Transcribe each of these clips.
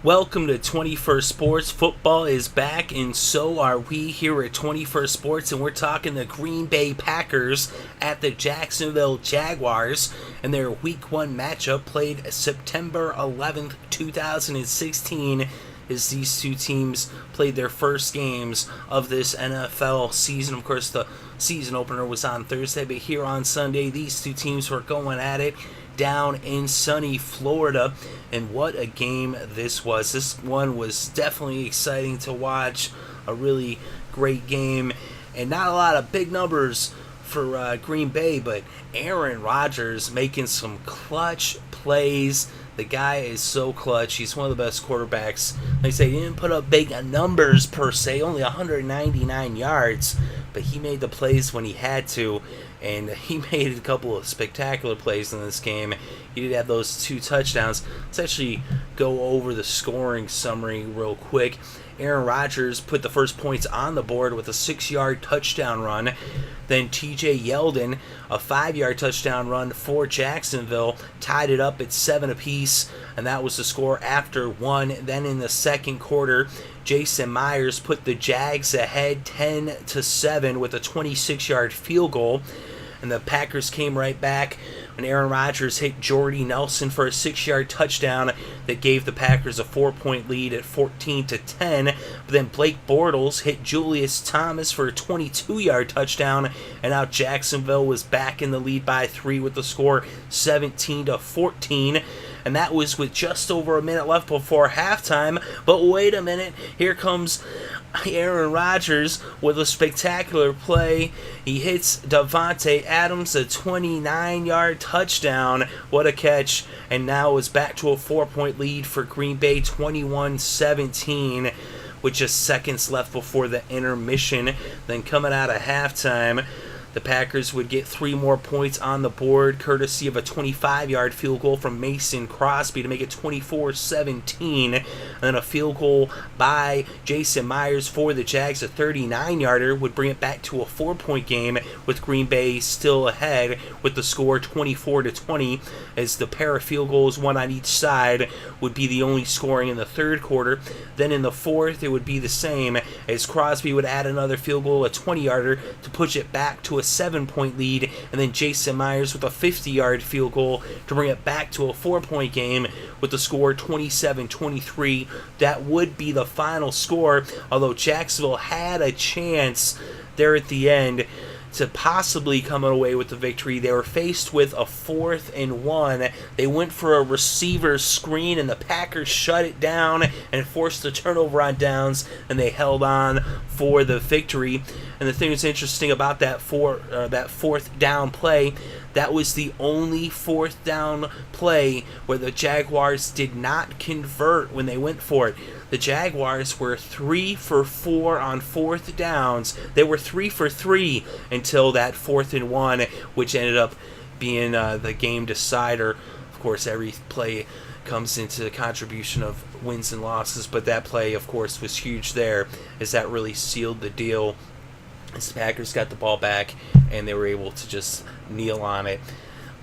Welcome to 21st Sports. Football is back, and so are we here at 21st Sports, and we're talking the Green Bay Packers at the Jacksonville Jaguars, and their Week 1 matchup played September 11th, 2016, as these two teams played their first games of this NFL season. Of course, the season opener was on Thursday, but here on Sunday, these two teams were going at it down in sunny Florida, and what a game this was. This one was definitely exciting to watch, a really great game, and not a lot of big numbers for Green Bay, but Aaron Rodgers making some clutch plays. The guy is so clutch. He's one of the best quarterbacks. Like I say, he didn't put up big numbers per se, only 199 yards, but he made the plays when he had to, and he made a couple of spectacular plays in this game. He did have those 2 touchdowns. Let's actually go over the scoring summary real quick. Aaron Rodgers put the first points on the board with a 6-yard touchdown run. Then TJ Yeldon, a 5-yard touchdown run for Jacksonville, tied it up at 7 apiece, and that was the score after 1. Then in the second quarter, Jason Myers put the Jags ahead 10-7 with a 26-yard field goal. And the Packers came right back when Aaron Rodgers hit Jordy Nelson for a 6-yard touchdown that gave the Packers a 4-point lead at 14-10. But then Blake Bortles hit Julius Thomas for a 22-yard touchdown, and now Jacksonville was back in the lead by 3 with the score 17-14. And that was with just over a minute left before halftime. But wait a minute, here comes Aaron Rodgers with a spectacular play. He hits Davante Adams a 29-yard touchdown. What a catch. And now it's back to a 4-point lead for Green Bay, 21-17, with just seconds left before the intermission. Then coming out of halftime, the Packers would get 3 more points on the board, courtesy of a 25-yard field goal from Mason Crosby to make it 24-17. And then a field goal by Jason Myers for the Jags, a 39-yarder, would bring it back to a 4-point game, with Green Bay still ahead with the score 24-20, as the pair of field goals, one on each side, would be the only scoring in the third quarter. Then in the fourth, it would be the same, as Crosby would add another field goal, a 20-yarder, to push it back to a 7-point lead, and then Jason Myers with a 50-yard field goal to bring it back to a 4-point game with the score 27-23. That would be the final score, although Jacksonville had a chance there at the end to possibly come away with the victory. They were faced with a 4th and 1. They went for a receiver screen, and the Packers shut it down and forced the turnover on downs, and they held on for the victory. And the thing that's interesting about that 4th down play, that was the only 4th down play where the Jaguars did not convert when they went for it. The Jaguars were 3 for 4 on 4th downs. They were 3 for 3 until that 4th and 1, which ended up being the game decider. Of course, every play comes into the contribution of wins and losses, but that play, of course, was huge there, as that really sealed the deal. As the Packers got the ball back, and they were able to just kneel on it.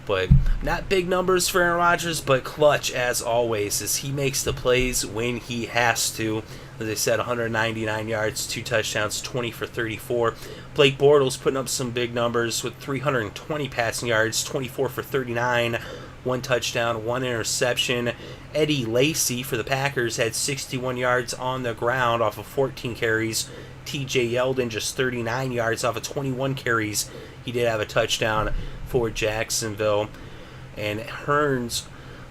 But not big numbers for Aaron Rodgers, but clutch as always, as he makes the plays when he has to. As I said, 199 yards, 2 touchdowns, 20 for 34. Blake Bortles putting up some big numbers with 320 passing yards, 24 for 39, 1 touchdown, 1 interception. Eddie Lacy for the Packers had 61 yards on the ground off of 14 carries. TJ Yeldon just 39 yards off of 21 carries. He did have a touchdown for Jacksonville. And Hearns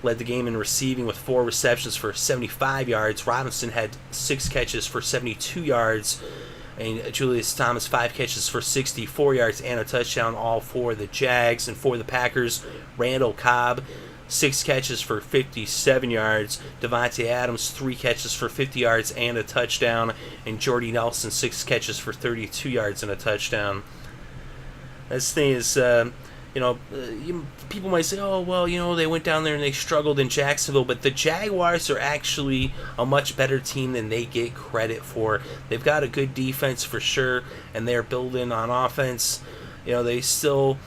led the game in receiving with 4 receptions for 75 yards. Robinson had 6 catches for 72 yards. And Julius Thomas, 5 catches for 64 yards and a touchdown, all for the Jags. And for the Packers, Randall Cobb, 6 catches for 57 yards. Davante Adams, 3 catches for 50 yards and a touchdown. And Jordy Nelson, 6 catches for 32 yards and a touchdown. This thing is, people might say, oh, well, they went down there and they struggled in Jacksonville, but the Jaguars are actually a much better team than they get credit for. They've got a good defense for sure, and they're building on offense. They still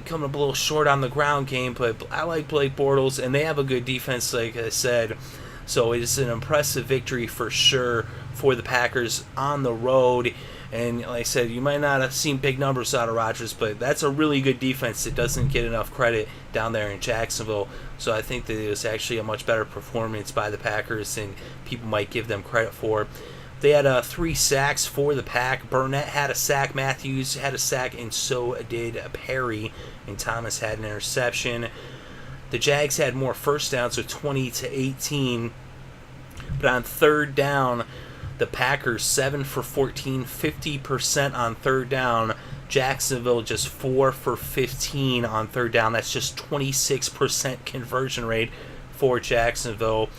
coming up a little short on the ground game, but I like Blake Bortles, and they have a good defense, like I said. So it is an impressive victory for sure for the Packers on the road. And like I said, you might not have seen big numbers out of Rodgers, but that's a really good defense that doesn't get enough credit down there in Jacksonville. So I think that it was actually a much better performance by the Packers than people might give them credit for. They had 3 sacks for the Pack. Burnett had a sack, Matthews had a sack, and so did Perry. And Thomas had an interception. The Jags had more first downs, so 20-18. But on third down, the Packers 7 for 14, 50% on third down. Jacksonville just 4 for 15 on third down. That's just 26% conversion rate for Jacksonville,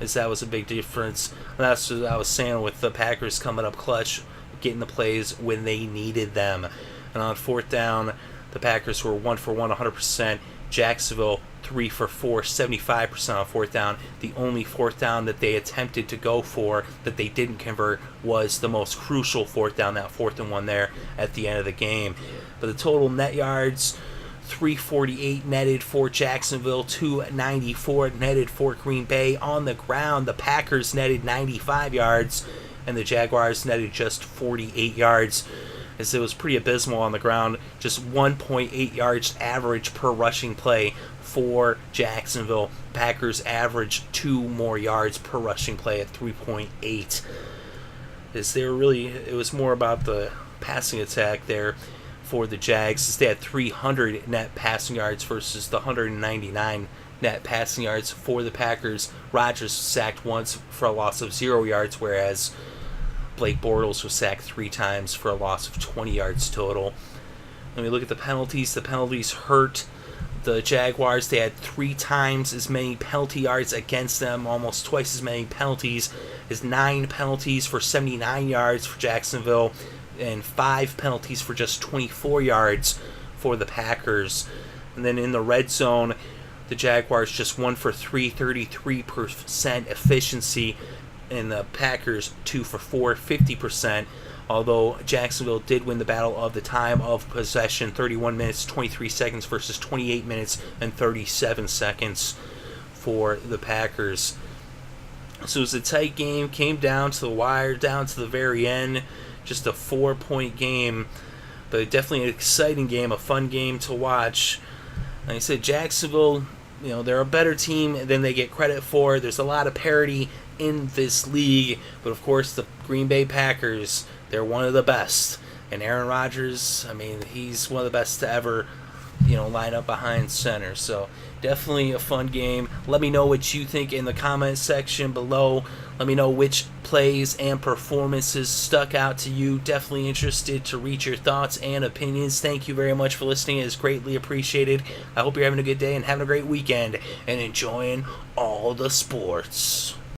as that was a big difference. And that's what I was saying with the Packers coming up clutch, getting the plays when they needed them. And on fourth down, the Packers were 1 for 1, 100%. Jacksonville 3 for 4, 75% on fourth down. The only fourth down that they attempted to go for that they didn't convert was the most crucial fourth down, that 4th and 1 there at the end of the game. But the total net yards, 348 netted for Jacksonville, 294 netted for Green Bay. On the ground, the Packers netted 95 yards, and the Jaguars netted just 48 yards. As it was pretty abysmal on the ground, just 1.8 yards average per rushing play for Jacksonville. Packers averaged 2 more yards per rushing play at 3.8. It was more about the passing attack there for the Jags, as they had 300 net passing yards versus the 199 net passing yards for the Packers. Rodgers sacked once for a loss of 0 yards, whereas Blake Bortles was sacked 3 times for a loss of 20 yards total. When we look at the penalties hurt the Jaguars. They had 3 times as many penalty yards against them, almost twice as many penalties, as 9 penalties for 79 yards for Jacksonville, and 5 penalties for just 24 yards for the Packers. And then in the red zone, the Jaguars just 1 for 3, 33% efficiency, and the Packers 2 for 4, 50%. Although Jacksonville did win the battle of the time of possession, 31 minutes, 23 seconds versus 28 minutes and 37 seconds for the Packers. So it was a tight game, came down to the wire, down to the very end. Just a 4-point game, but definitely an exciting game, a fun game to watch. Like I said, Jacksonville, they're a better team than they get credit for. There's a lot of parity in this league, but of course the Green Bay Packers, they're one of the best. And Aaron Rodgers, he's one of the best to ever, line up behind center. So definitely a fun game. Let me know what you think in the comment section below. Let me know which plays and performances stuck out to you. Definitely interested to read your thoughts and opinions. Thank you very much for listening. It is greatly appreciated. I hope you're having a good day and having a great weekend and enjoying all the sports.